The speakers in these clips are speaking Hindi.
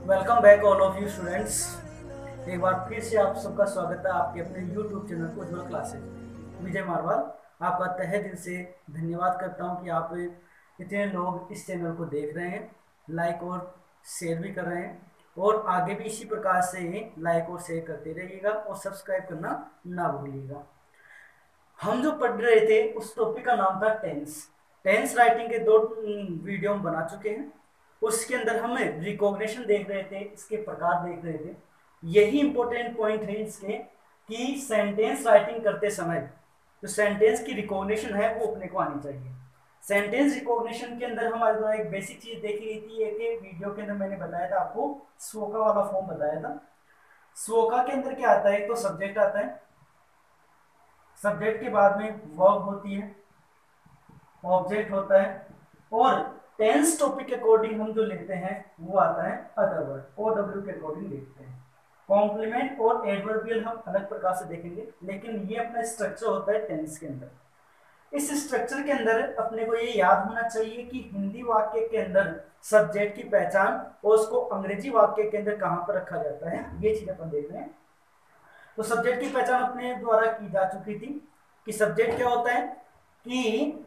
Welcome back all of you students. एक बार फिर से आप सबका स्वागत है आपके अपने यूट्यूब चैनल उज्ज्वल क्लासेज में। विजय मारवाल आपका तहे दिल से धन्यवाद करता हूं कि आप इतने लोग इस चैनल को देख रहे हैं, लाइक और शेयर भी कर रहे हैं, और आगे भी इसी प्रकार से लाइक और शेयर करते रहिएगा और सब्सक्राइब करना ना भूलिएगा। हम जो पढ़ रहे थे उस टॉपिक का नाम था टेंस। टेंस राइटिंग के दो वीडियो हम बना चुके हैं। उसके अंदर हम रिकॉग्निशन देख रहे थे, इसके प्रकार देख रहे थे। यही इंपॉर्टेंट पॉइंट है इसके कि सेंटेंस राइटिंग करते समय जो सेंटेंस की रिकॉग्निशन है वो अपने को आनी चाहिए। सेंटेंस रिकॉग्निशन के अंदर हमारे द्वारा एक बेसिक चीज देखी गई थी, एक वीडियो के अंदर मैंने बताया था आपको, SWOCA वाला फॉर्म बताया था। SWOCA के अंदर क्या आता है, तो सब्जेक्ट आता है, सब्जेक्ट के बाद में वर्ब होती है, ऑब्जेक्ट होता है, और टेंस टॉपिक के अकॉर्डिंग हम जो लेते हैं वो आता है अदर वर्ड, OW के अकॉर्डिंग लेते हैं। कॉम्प्लीमेंट और एडवर्बियल हम अलग प्रकार से देखेंगे, लेकिन ये अपना स्ट्रक्चर होता है टेंस के अंदर। इस स्ट्रक्चर के अंदर अपने को ये याद होना चाहिए कि हिंदी वाक्य के अंदर सब्जेक्ट की पहचान और उसको अंग्रेजी वाक्य के अंदर कहां पर रखा जाता है, ये चीज अपन देख रहे हैं। तो सब्जेक्ट की पहचान अपने द्वारा की जा चुकी थी कि सब्जेक्ट क्या होता है, कि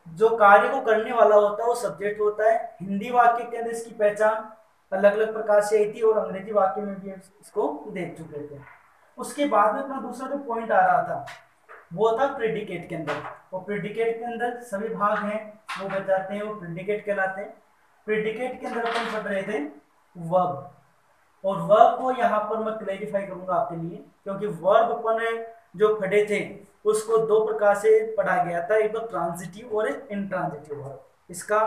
जो कार्य को करने वाला होता है वो सब्जेक्ट होता है। हिंदी वाक्य के अंदर इसकी पहचान अलग अलग प्रकार से आई थी और अंग्रेजी वाक्य में भी इसको देख चुके थे। उसके बाद में अपना दूसरा जो पॉइंट आ रहा था वो था प्रेडिकेट के अंदर। और प्रेडिकेट के अंदर सभी भाग हैं वो बच जाते हैं, वो प्रेडिकेट कहलाते हैं। प्रेडिकेट के अंदर अपन पढ़ रहे थे वर्ब, और वर्ब को यहाँ पर मैं क्लैरिफाई करूंगा आपके लिए, क्योंकि वर्ब अपन जो पढ़े थे उसको दो प्रकार से पढ़ा गया था, एक तो ट्रांजिटिव और एक इंट्रांजिटिव वर्ब। इसका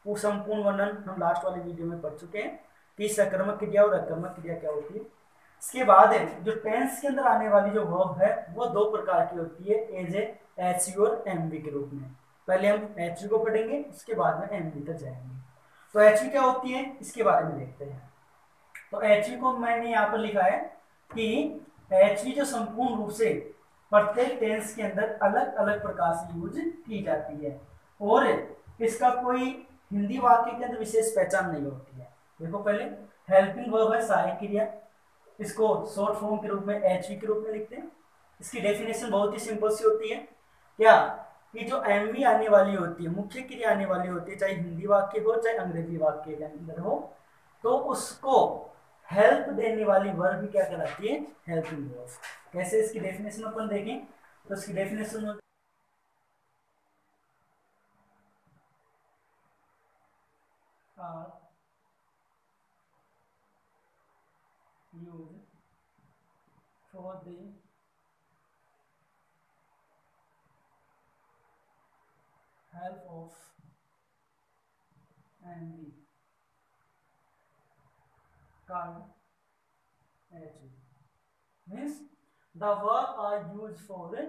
संपूर्ण वर्णन हम लास्ट वाले वीडियो में पढ़ चुके हैं कि सकर्मक क्रिया और अकर्मक क्रिया क्या होती है। इसके बाद जो टेंस के अंदर आने वाली जो वर्ब है वो दो प्रकार की होती है, एज ए एचवी और एमवी के रूप में। पहले हम एचवी को पढ़ेंगे, उसके बाद में एमवी तक जाएंगे। तो एचवी क्या होती है इसके बारे में देखते हैं। तो एचवी को मैंने यहाँ पर लिखा है कि एचवी जो संपूर्ण रूप से प्रत्येक टेंस के अंदर अलग अलग प्रकार से यूज की जाती है, और इसका कोई हिंदी वाक्य के अंदर विशेष पहचान नहीं होती है। देखो पहले हेल्पिंग वर्ब है, सहायक क्रिया, इसको शॉर्ट फॉर्म के रूप में एचवी के रूप में लिखते हैं। इसकी डेफिनेशन बहुत ही सिंपल सी होती है, क्या कि जो एमवी आने वाली होती है, मुख्य क्रिया आने वाली होती है, चाहे हिंदी वाक्य हो चाहे अंग्रेजी वाक्य के अंदर हो, तो उसको हेल्प देने वाली वर्ब भी क्या कहलाती है, हेल्पिंग वर्ब। कैसे इसकी डेफिनेशन अपन देखें, तो इसकी definition use for the help of and the card HV means the verb are used for the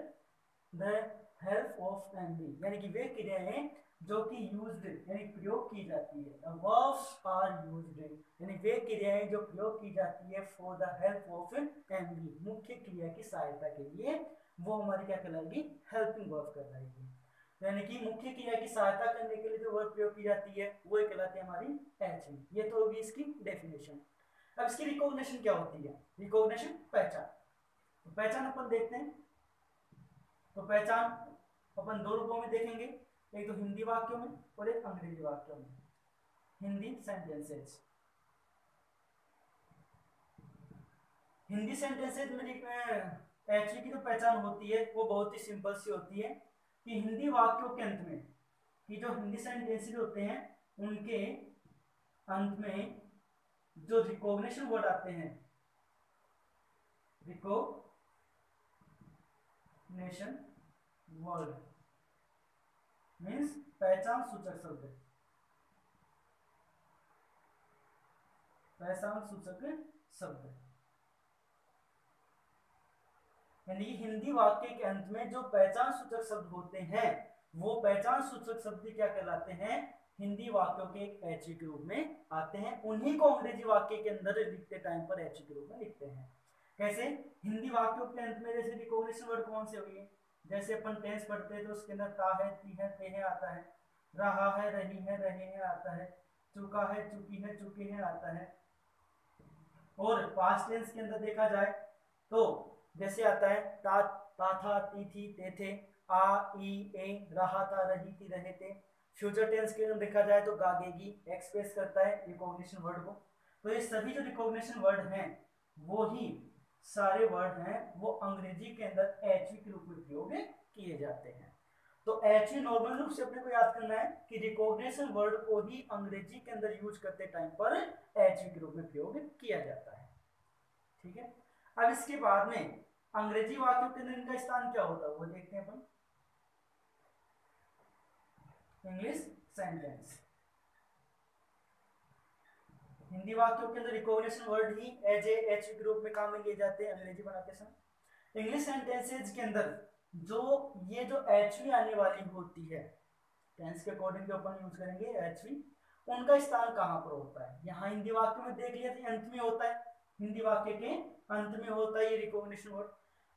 help of and the, यानी कि वे क्रियाएं जो कि यूज्ड यानी प्रयोग की जाती है। the verbs are used यानी वे क्रियाएं जो प्रयोग की जाती है for the help of and the, मुख्य क्रिया की सहायता के लिए, वो हमारी क्या कहलाएगी, हेल्पिंग वर्ब कहलाएगी। यानी कि मुख्य क्रिया की सहायता करने के लिए जो वर्ब प्रयोग की जाती है वो कहलाती है हमारी एचवी। ये तो होगी इसकी डेफिनेशन। अब इसकी रिकॉग्निशन क्या होती है, रिकॉग्निशन पहचान। तो पहचान अपन देखते हैं। तो पहचान अपन दो रूपों में देखेंगे, एक तो हिंदी वाक्यों में और एक अंग्रेजी वाक्यों में। हिंदी सेंटेंसेस, हिंदी सेंटेंसेस में एचवी की जो पहचान होती है वो बहुत ही सिंपल सी होती है कि हिंदी वाक्यों के अंत में, कि जो हिंदी सेंटेंसेस होते हैं उनके अंत में जो रिकॉग्निशन वर्ड आते हैं, रिकॉग्निशन वर्ड मीन्स पहचान सूचक शब्द, पहचान सूचक शब्द, यानी कि हिंदी वाक्य के अंत में जो पहचान सूचक शब्द होते हैं वो पहचान सूचक शब्द क्या कहलाते हैं, हिंदी वाक्यों के एक एचवी के रूप में आते हैं। उन्हीं को अंग्रेजी वाक्य के अंदर लिखते टाइम पर एचवी के रूप में लिखते हैं। कैसे, हिंदी वाक्यों के अंत में जैसे रिकॉग्निशन वर्ड कौन से हुए, जैसे अपन टेंस पढ़ते हैं तो उसके अंदर ता है, ती है, ते है आता है, रहा है, रही है, रहे हैं आता है, चुका है, चुकी है, चुके हैं आता है, और पास्ट टेंस के अंदर देखा जाए तो जैसे आता है ता, था, ती थी, ते थे, आ, ई, ए, रहा था, रही थी, रहे थे। फ्यूचर टेंस के अंदर देखा जाए तो गागेगी एक्सप्रेस करता है रिकॉग्निशन वर्ड को। तो ये सभी जो रिकॉग्निशन वर्ड हैं वो ही सारे वर्ड हैं वो अंग्रेजी के अंदर एचवी के रूप में प्रयोग किए जाते हैं। तो एचवी नॉर्मल रूप से अपने को याद करना है कि रिकॉग्निशन वर्ड को ही अंग्रेजी के अंदर यूज करते टाइम पर एचवी के रूप में प्रयोग किया जाता है। ठीक है, अब इसके बाद में अंग्रेजी वाक्यों के अंदर इनका स्थान क्या होता है वो देखते हैं अपन। इंग्लिश सेंटेंस, हिंदी वाक्यों के अंदर रिकॉग्निशन वर्ड ही एज ए एच के रूप में काम में लिए जाते हैं अंग्रेजी बनाते समय। इंग्लिश सेंटेंसेज के अंदर जो ये जो एचवी आने वाली होती है टेंस के अकॉर्डिंग जो अपन यूज करेंगे एचवी, उनका स्थान कहां पर होता है। यहाँ हिंदी वाक्य में देख लिया था अंत में होता है, हिंदी वाक्य के अंत में होता है ये रिकॉग्निशन वर्ड।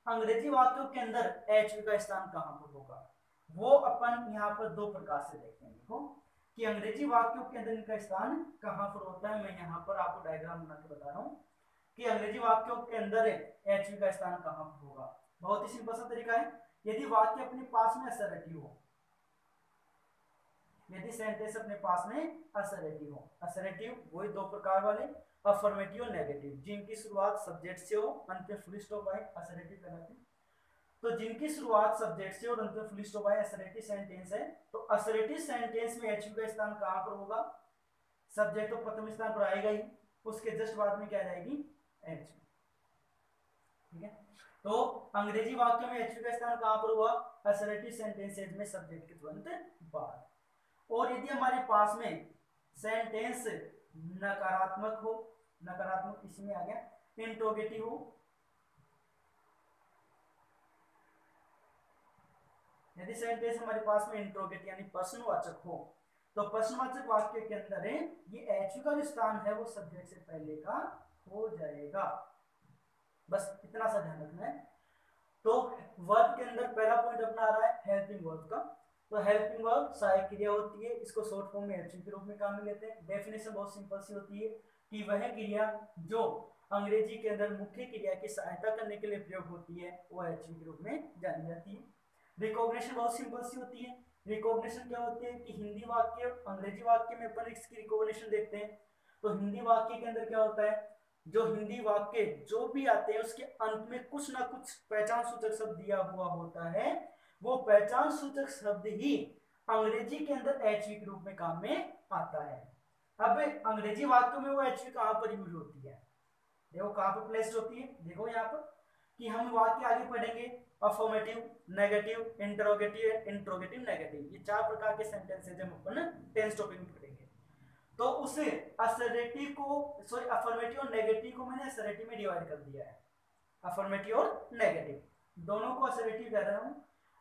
अंग्रेजी वाक्यों के अंदर एचवी का स्थान कहां पर होगा वो अपन यहाँ पर दो प्रकार से देखेंगे। देखो कि अंग्रेजी वाक्यों के अंदर इनका स्थान कहां पर होता है। मैं यहाँ पर आपको डायग्राम बना के बता रहा हूँ कि अंग्रेजी वाक्यों के अंदर एचवी का स्थान कहां पर होगा। बहुत ही सिंपल सा तरीका है, यदि वाक्य अपने पास में असर्टिव हो, यदि सेंटेंस अपने पास में असर्टिव हो, असर्टिव वही दो प्रकार वाले अफर्मेटिव और नेगेटिव, जिनकी शुरुआत सब्जेक्ट से हो अंत में फुल स्टॉप आए असर्टिव कहलाते हैं। तो जिनकी शुरुआत सब्जेक्ट से और अंत में फुल स्टॉप आए असर्टिव सेंटेंस है। तो असर्टिव सेंटेंस में एचवी का स्थान कहां पर होगा, सब्जेक्ट तो प्रथम स्थान पर आएगा ही, उसके जस्ट बाद में क्या जाएगी एचवी। ठीक है, तो अंग्रेजी वाक्य में एचवी का स्थान कहां पर हुआ, असर्टिव सेंटेंसेज में सब्जेक्ट के तुरंत बाद। और यदि हमारे पास में सेंटेंस नकारात्मक हो, नकारात्मक इसमें आ गया, इंट्रोगेटिव हो, यदि सेंटेंस हमारे पास में इंट्रोगेटिव यानी प्रश्नवाचक हो, तो प्रश्नवाचक वाक्य के अंदर ये एचवी का जो स्थान है वो सब्जेक्ट से पहले का हो जाएगा। बस इतना सा ध्यान रखना है। तो वर्ब के अंदर पहला पॉइंट अपना आ रहा है हेल्पिंग वर्ब का। तो हेल्पिंग वर्ब सहायक क्रिया होती है, इसको शॉर्ट फॉर्म में एचवी के रूप में काम में लेते हैं। डेफिनेशन बहुत सिंपल सी होती है कि वह क्रिया जो अंग्रेजी के अंदर मुख्य क्रिया की सहायता करने के लिए प्रयोग होती है वो एचवी के रूप में जानी जाती है। रिकॉग्निशन बहुत सिंपल सी होती है। रिकॉग्निशन क्या होती है कि हिंदी वाक्य अंग्रेजी वाक्य में अपन इसकी रिकॉग्निशन देखते हैं। तो हिंदी वाक्य के अंदर क्या होता है, जो हिंदी वाक्य जो भी आते हैं उसके अंत में कुछ ना कुछ पहचान सूचक शब्द दिया हुआ होता है, वो पहचान सूचक शब्द ही अंग्रेजी के अंदर एचवी के रूप में काम में आता है। अब अंग्रेजी वाक्यों में वो एचवी कहां पर यूज होती है, देखो कहां पर प्लेस्ड होती है। देखो यहाँ पर कि हम वाक्य आगे पढ़ेंगे, affirmative, negative, interrogative, interrogative negative, ये चार प्रकार के सेंटेंसेस हम अपन टेंस टॉपिक में पढ़ेंगे। तो उस असर्टिव को, सॉरी अफर्मेटिव और नेगेटिव को मैंने असर्टिव में डिवाइड कर दिया है, अफर्मेटिव और नेगेटिव दोनों को असर्टिव कह रहा हूं।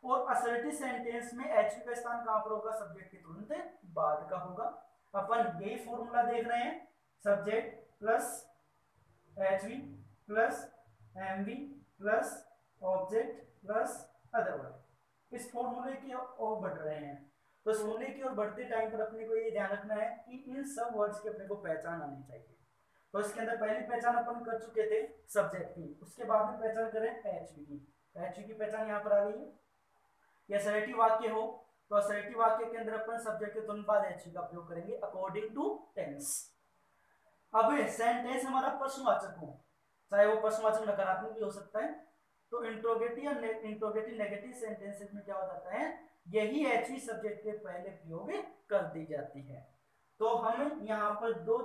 और असर्टिव सेंटेंस में एचवी का स्थान कहां पर होगा, सब्जेक्ट के तुरंत बाद का होगा। अपन यही फॉर्मूला देख रहे हैं, subject plus HV plus MV plus object plus other word, इस फॉर्मूले की ओर बढ़ रहे हैं। तो इस फॉर्मूले की ओर बढ़ते टाइम पर अपने को ये ध्यान रखना है कि इन सब वर्ड्स की अपने को पहचान आनी चाहिए। तो इसके अंदर पहली पहचान अपन कर चुके थे सब्जेक्ट की, उसके बाद में पहचान करें एचवी की। एचवी की पहचान यहाँ पर आ गई है। ये असर्टिव वाक्य हो तो असर्टिव वाक्य के अंदर अपन सब्जेक्ट के तुरंत बाद एचवी का प्रयोग करेंगे अकॉर्डिंग टू टेंस। अब सेंटेंस हमारा प्रश्नवाचक हो, चाहे वो प्रश्नवाचक नकारात्मक भी हो सकता है, तो इंट्रोगेटिव या इंट्रोगेटिव नेगेटिव सेंटेंसेस में क्या हो जाता है, यही एचवी सब्जेक्ट के पहले प्रयोग कर दी जाती है। तो हम यहाँ पर दो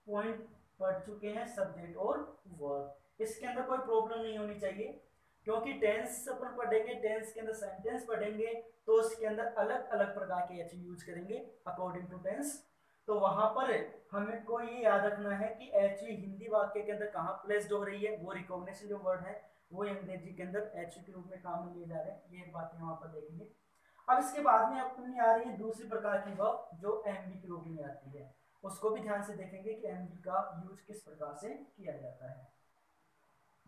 पॉइंट पढ़ चुके हैं, सब्जेक्ट और वर्ब। इसके अंदर कोई प्रॉब्लम नहीं होनी चाहिए, क्योंकि टेंस अपन पढ़ेंगे, टेंस के अंदर सेंटेंस पढ़ेंगे तो उसके अंदर अलग अलग प्रकार के एचवी यूज करेंगे अकॉर्डिंग टू टेंस। तो वहां पर हमें को ये याद रखना है कि एचवी हिंदी वाक्य के अंदर कहाँ प्लेस्ड हो रही है, वो रिकॉग्निशन जो वर्ड है वो अंग्रेजी के अंदर एचवी के रूप में काम में लिए जा रहे हैं, ये बातें वहां पर देखेंगे। अब इसके बाद में अपनी आ रही है दूसरी प्रकार की वर्ब जो एमवी के रूप में आती है, उसको भी ध्यान से देखेंगे कि एमवी का यूज किस प्रकार से किया जाता है।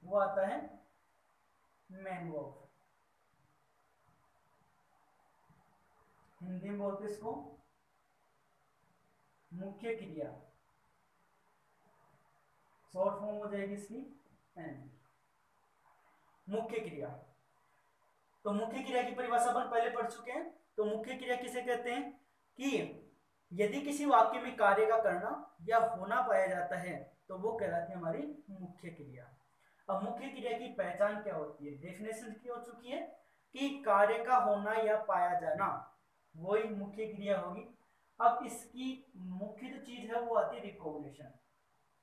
वो आता है मेन वर्ब, हिंदी में बोलते इसको मुख्य क्रिया। शॉर्ट फॉर्म हो जाएगी इसकी एनवी। मुख्य क्रिया, तो मुख्य क्रिया की परिभाषा अपन पहले पढ़ चुके हैं। तो मुख्य क्रिया किसे कहते हैं कि यदि किसी वाक्य में कार्य का करना या होना पाया जाता है तो वो कहलाती है हमारी मुख्य क्रिया। अब मुख्य क्रिया की पहचान क्या होती है, डेफिनेशन की हो चुकी है कि कार्य का होना या पाया जाना वही मुख्य क्रिया होगी। अब इसकी मुख्य जो चीज है वो आती है रिकॉग्निशन।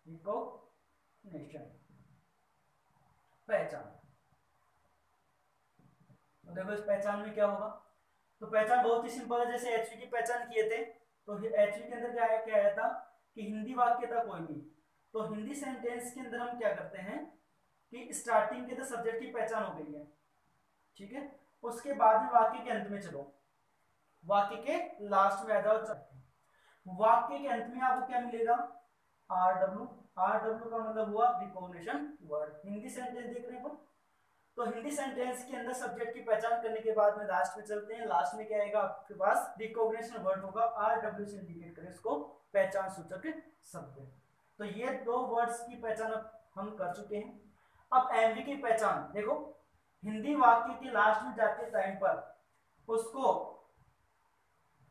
रिकॉग्निशन पहचान। तो देखो इस पहचान में क्या होगा, तो पहचान बहुत ही सिंपल है। जैसे एचवी की पहचान किए थे, तो एचवी के अंदर क्या आया था कि हिंदी वाक्य था कोई भी, तो हिंदी सेंटेंस के अंदर हम क्या करते हैं कि स्टार्टिंग के तो सब्जेक्ट की पहचान हो गई है, ठीक है। उसके बाद में वाक्य के अंत में चलो, वाक्य के लास्ट में आ जाओ। वाक्य के अंत में आपको क्या मिलेगा, आर डब्ल्यू। आर डब्ल्यू का मतलब हुआ रिकॉग्निशन वर्ड। हिंदी सेंटेंस देख रहे हैं, तो हिंदी सेंटेंस के अंदर सब्जेक्ट की पहचान करने के बाद में लास्ट में चलते हैं। लास्ट में क्या आएगा आपके पास, रिकॉग्निशन वर्ड होगा, आर डब्ल्यू से इंडिकेट करें इसको, पहचान सूचक शब्द। तो ये दो वर्ड्स की पहचान हम कर चुके हैं। अब एमवी की पहचान देखो, हिंदी वाक्य के लास्ट में जाते टाइम पर उसको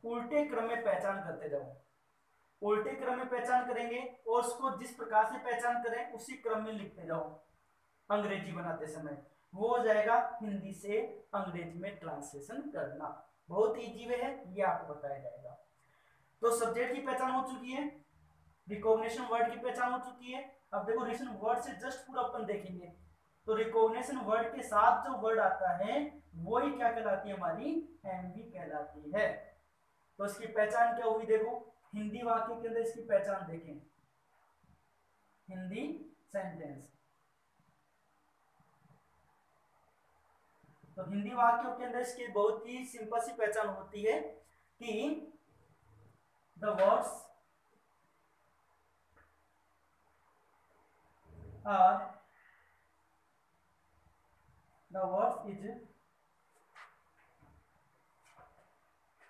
उल्टे क्रम में पहचान करते जाओ। उल्टे क्रम में पहचान करेंगे और उसको जिस प्रकार से पहचान करें उसी क्रम में लिखते जाओ अंग्रेजी बनाते समय, वो हो जाएगा हिंदी से अंग्रेजी में ट्रांसलेशन करना। बहुत इजी वे है, ये आपको बताया जाएगा। तो सब्जेक्ट की पहचान हो चुकी है, रिकॉग्निशन वर्ड की पहचान हो चुकी है। अब देखो रिकॉग्निशन वर्ड से जस्ट पूरा अपन देखेंगे, तो रिकॉग्निशन वर्ड के साथ जो वर्ड आता है वही क्या कहलाती है, हमारी एमवी कहलाती है। तो इसकी पहचान क्या हुई, देखो हिंदी वाक्य के अंदर इसकी पहचान देखें, हिंदी सेंटेंस। तो हिंदी वाक्यों के अंदर इसकी बहुत ही सिंपल सी पहचान होती है कि the words are the words is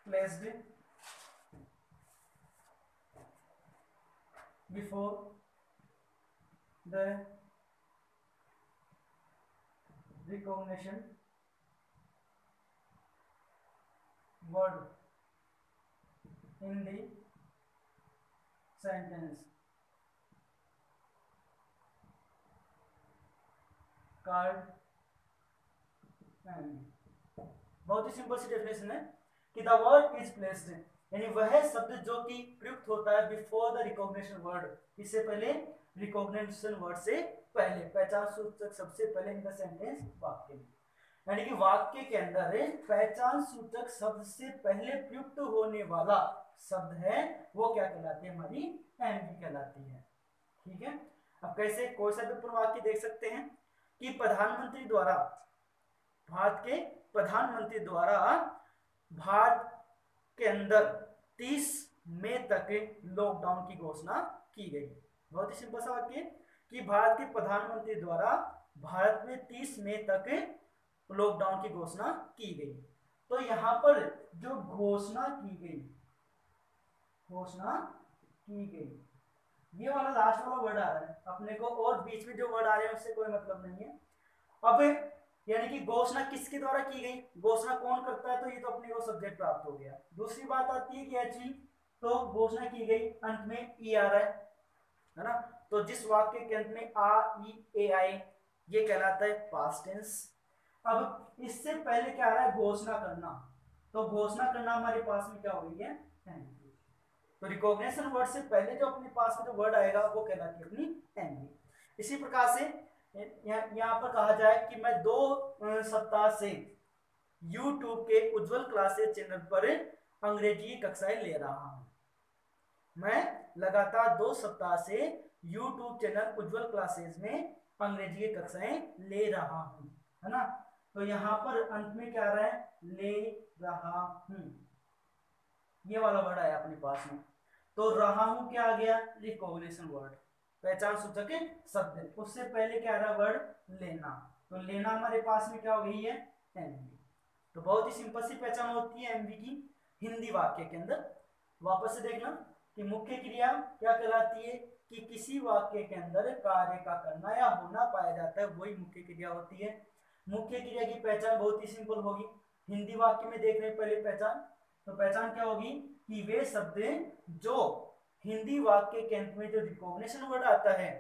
placed before the recognition word in the sentence called and। बहुत ही सिंपल सी डेफिनेशन है कि द वर्ड इज प्लेस्ड, यानी वह शब्द जो कि प्रयुक्त होता है बिफोर द रिकॉग्निशन वर्ड, इससे पहले, रिकॉग्निशन वर्ड से पहले, पहचान सूचक सबसे पहले इन द सेंटेंस वाक्य में, यानी कि वाक्य के अंदर पहचान सूचक शब्द से पहले प्रयुक्त होने वाला शब्द है वो क्या कहलाती है, हमारी एमवी कहलाती है। ठीक है। अब कैसे, कोई सा भी पूर्ण वाक्य देख सकते हैं कि प्रधानमंत्री द्वारा, भारत के प्रधानमंत्री द्वारा भारत के अंदर 30 मई तक लॉकडाउन की घोषणा की गई। बहुत ही सिंपल सा वाक्य कि भारत के प्रधानमंत्री द्वारा भारत में 30 मई तक लॉकडाउन की घोषणा की गई। तो यहां पर जो घोषणा की गई, घोषणा की गई, ये वाला लास्ट वाला वर्ड आ रहा है अपने को, और बीच में जो वर्ड आ रहे हैं उससे कोई मतलब नहीं है। अब यानी कि घोषणा किसके द्वारा की गई, घोषणा कौन करता है, तो ये तो अपने को सब्जेक्ट प्राप्त हो गया। दूसरी बात आती है कि एचवी, तो घोषणा की गई, अंत में ई आ रहा है ना, तो जिस वाक्य के अंत में आ ई ए आई ये कहलाता है पास्ट टेंस। अब इससे पहले क्या आ रहा है, घोषणा करना, तो घोषणा करना हमारे पास में क्या हो गई है, तो रिकॉग्निशन वर्ड से पहले जो अपने पास में जो वर्ड आएगा वो कहलाती है अपनी एनवी। इसी प्रकार से यहाँ पर कहा जाए कि मैं 2 सप्ताह से YouTube के उज्जवल क्लासेस चैनल पर अंग्रेजी कक्षाएं ले रहा हूँ। मैं लगातार 2 सप्ताह से YouTube चैनल उज्जवल क्लासेस में अंग्रेजी की कक्षाएं ले रहा हूँ, है ना। तो यहाँ पर अंत में क्या आ रहा है, ले रहा हूँ, ये वाला वर्ड आया अपने पास में। तो रहा हूं क्या आ गया, रिकॉग्निशन वर्ड, पहचान सूचक शब्द। उससे पहले क्या आ रहा वर्ड लेना, तो लेना हमारे पास में क्या हो गई है, एमवी। तो बहुत ही सिंपल सी पहचान होती है एमवी की हिंदी वाक्य के अंदर। वापस से देखना, कि मुख्य क्रिया क्या कहलाती है, कि किसी वाक्य के अंदर कार्य का करना या होना पाया जाता है, वही मुख्य क्रिया होती है। मुख्य क्रिया की पहचान बहुत ही सिंपल होगी। हिंदी वाक्य में देख रहे हैं पहले पहचान, तो पहचान क्या होगी कि वे शब्द जो हिंदी वाक्य के अंत में जो रिकॉग्निशन वर्ड आता है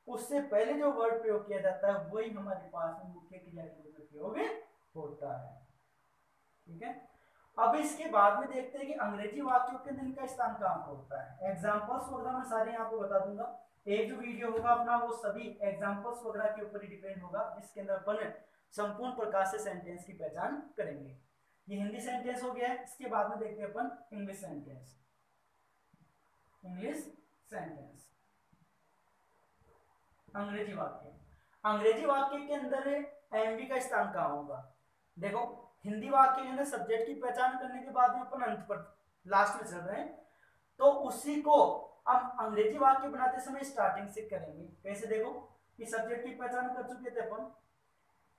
उससे पहले जो वर्ड प्रयोग किया जाता है वही हमारे पास में मुख्य क्रिया के रूप में प्रयोग होता है। ठीक है, अब इसके बाद में देखते हैं कि अंग्रेजी वाक्यों के अंदर इनका स्थान कहां पर होता है। एग्जांपल्स वगैरह मैं सारे यहाँ पे बता दूंगा। एक जो वीडियो होगा अपना वो सभी एग्जांपल्स वगैरह के ऊपर ही डिपेंड होगा, जिसके अंदर अपन संपूर्ण प्रकार से सेंटेंस की पहचान करेंगे। ये हिंदी सेंटेंस हो गया है, इसके बाद में देखते हैं अपन इंग्लिश सेंटेंस। इंग्लिश सेंटेंस अंग्रेजी वाक्य। अंग्रेजी वाक्य के अंदर एमवी का स्थान कहां होगा। देखो हिंदी वाक्य के अंदर सब्जेक्ट की पहचान करने के बाद में अपन अंत पर लास्ट में चल रहे हैं, तो उसी को हम अंग्रेजी वाक्य बनाते समय स्टार्टिंग से करेंगे। कैसे, देखो कि सब्जेक्ट की पहचान कर चुके थे अपन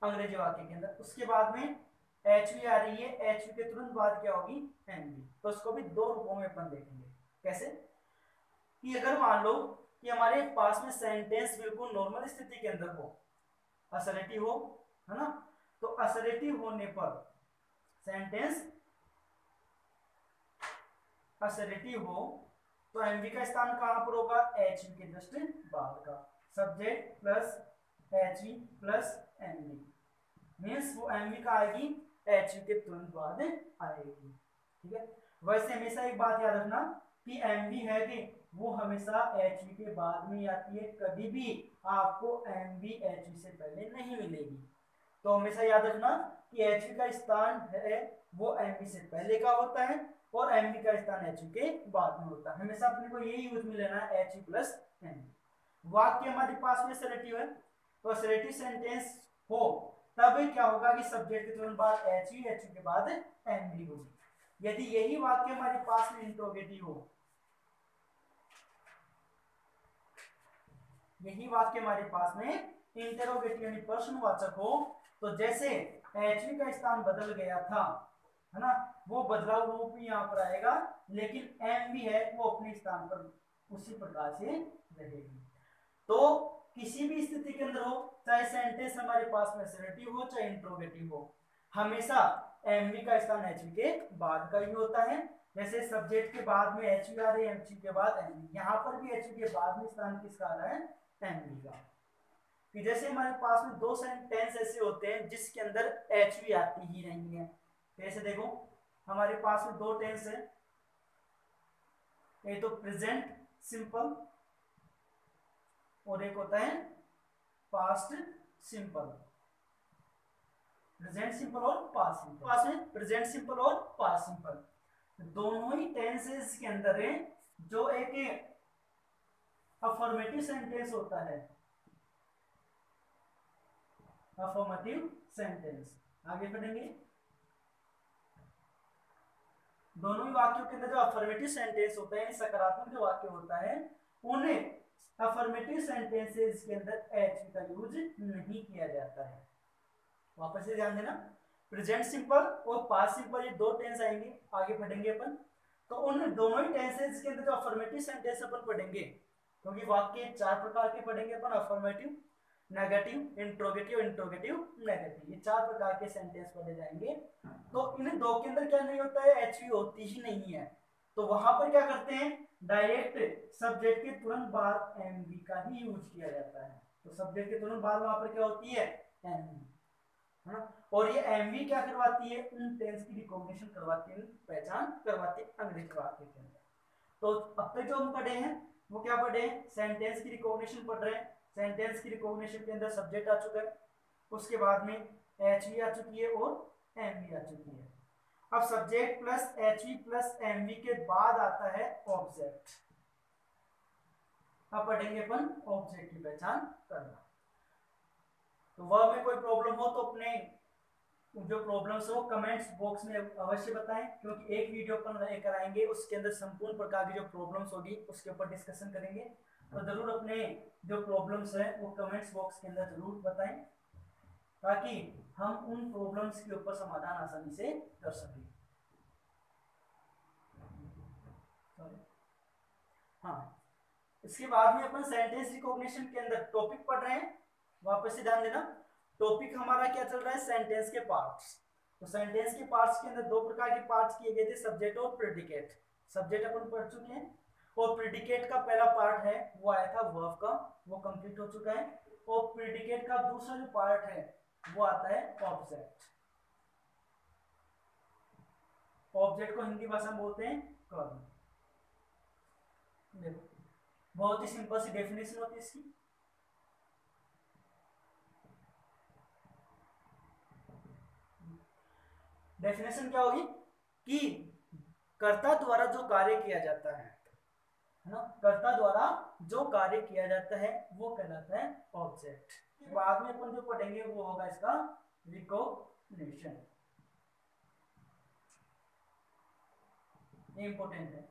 अंग्रेजी वाक्य के अंदर, उसके बाद में एचवी आ रही है, एचवी के तुरंत बाद क्या होगी एनवी, तो उसको भी दो रूपों में अपन देखेंगे। कैसे कि अगर मान लो कि हमारे पास में सेंटेंस बिल्कुल नॉर्मल स्थिति के अंदर हो, असर्टिव हो, है ना, तो असर्टिव होने पर सेंटेंस असर्टिव हो तो एमवी का स्थान कहां पर होगा, एचवी के जस्ट बाद का। Subject plus HV plus MV means वो एमवी का आएगी एचवी के तुरंत बाद आएगी। ठीक है, वैसे हमेशा एक बात याद रखना कि एमवी है कि वो हमेशा एचवी के बाद में आती है, कभी भी आपको एमवी एचवी से पहले नहीं मिलेगी। तो हमेशा याद रखना कि एचवी का स्थान है वो एमवी से पहले का होता है और एमवी का स्थान एचवी के बाद में होता है। हमेशा अपने को यही यूज में लेना है, एचवी प्लस एमवी। वाक्य हमारे पास में असर्टिव है, तो असर्टिव सेंटेंस हो तब क्या होगा कि सब्जेक्ट के तुरंत बाद एचवी, एचवी के बाद एमवी होगी। यदि यही वाक्य हमारे पास में इंट्रोगेटिव हो, यही वाक्य हमारे पास में इंटरोगेटिव यानी प्रश्नवाचक हो, तो जैसे एचवी का स्थान बदल गया था, है ना, वो बदलाव रूप ही यहाँ पर आएगा, लेकिन एमवी है वो अपने स्थान पर उसी प्रकार से रहेगी। तो किसी भी स्थिति के अंदर हो, चाहे सेंटेंस हमारे पास में असर्टिव हो चाहे इंट्रोगेटिव हो, हमेशा एमवी का स्थान एचवी के बाद का ही होता है। जैसे सब्जेक्ट के बाद में एचवी आ रही है, एचवी के बाद एमवी, यहाँ पर भी एचवी के बाद में स्थान किसका आ रहा है, एमवी का। कि जैसे हमारे पास में दो सेंटेंस ऐसे होते हैं जिसके अंदर एचवी आती ही नहीं है। कैसे, देखो हमारे पास में दो टेंस है, एक तो प्रेजेंट सिंपल और एक होता है पास्ट सिंपल। प्रेजेंट सिंपल और पास्ट सिंपल, पास में प्रेजेंट सिंपल और पास्ट सिंपल दोनों ही टेंसेस के अंदर है। जो एक अफर्मेटिव सेंटेंस होता है, अफर्मेटिव सेंटेंस, आगे बढ़ेंगे, दोनों ही वाक्यों के अंदर जो अफर्मेटिव सेंटेंस होता है, सकारात्मक जो वाक्य होता है, उन्हें अफर्मेटिव सेंटेंसेस के अंदर एच का यूज नहीं किया जाता है। वापस से ध्यान देना, प्रेजेंट सिंपल और पास्ट सिंपल ये दो टेंस आएंगे, आगे पढ़ेंगे अपन, तो उन दोनों ही टेंसेस के अंदर जो अफर्मेटिव सेंटेंस अपन पढ़ेंगे, क्योंकि वाक्य चार प्रकार के पढ़ेंगे अपन, affirmative, negative, interrogative, interrogative negative, ये चार प्रकार के सेंटेंस पढ़े जाएंगे। तो इन दो के अंदर क्या नहीं होता है, एचवी होती ही नहीं है, तो वहां पर क्या करते हैं, डायरेक्ट सब्जेक्ट के तुरंत बाद एमवी का ही यूज किया जाता है। तो सब्जेक्ट के तुरंत बाद वहां पर क्या होती है, एमवी, है ना, और ये एमवी क्या करवाती है, उन टेंस की रिकॉग्निशन करवाती है, पहचान करवाती है अंग्रेजी वाक्य के अंदर। तो अब तक जो हम पढ़े हैं वो क्या पढ़े हैं, सेंटेंस की रिकॉग्निशन पढ़ रहे हैं। सेंटेंस की रिकॉग्निशन के अंदर सब्जेक्ट आ चुका है, उसके बाद में एचवी आ चुकी है और एमवी आ चुकी है। अब subject plus HV plus MV के बाद आता है ऑब्जेक्ट। अब पढ़ेंगे अपन ऑब्जेक्ट की पहचान करना। तो वह में कोई प्रॉब्लम हो तो अपने जो प्रॉब्लम्स हो कमेंट्स बॉक्स में अवश्य बताएं, क्योंकि एक वीडियो अपन लेकर आएंगे उसके अंदर संपूर्ण प्रकार की जो प्रॉब्लम्स होगी उसके ऊपर डिस्कशन करेंगे। तो जरूर अपने जो प्रॉब्लम्स हैं वो कमेंट्स बॉक्स के अंदर जरूर बताएं, ताकि हम उन प्रॉब्लम्स के ऊपर समाधान आसानी से कर सकें। हाँ, इसके बाद में अपन सेंटेंस रिकॉग्निशन के अंदर टॉपिक पढ़ रहे हैं। वापस से ध्यान देना, टॉपिक हमारा क्या चल रहा है, सेंटेंस के पार्ट्स। तो सेंटेंस के पार्ट्स के अंदर दो प्रकार के पार्ट्स किए गए थे, सब्जेक्ट और प्रेडिकेट। सब्जेक्ट अपन पढ़ चुके हैं, और प्रेडिकेट का पहला पार्ट है वो आया था वर्ब का, वो कंप्लीट हो चुका है। और प्रेडिकेट का दूसरा जो पार्ट है वो आता है ऑब्जेक्ट। ऑब्जेक्ट को हिंदी भाषा में बोलते हैं कर्म। देखो, बहुत ही सिंपल सी डेफिनेशन होती है इसकी। डेफिनेशन क्या होगी कि कर्ता द्वारा जो कार्य किया जाता है ना, कर्ता द्वारा जो कार्य किया जाता है वो कहलाता है ऑब्जेक्ट। बाद में अपन जो पढ़ेंगे वो होगा इसका रिकॉग्निशन। ये इंपॉर्टेंट है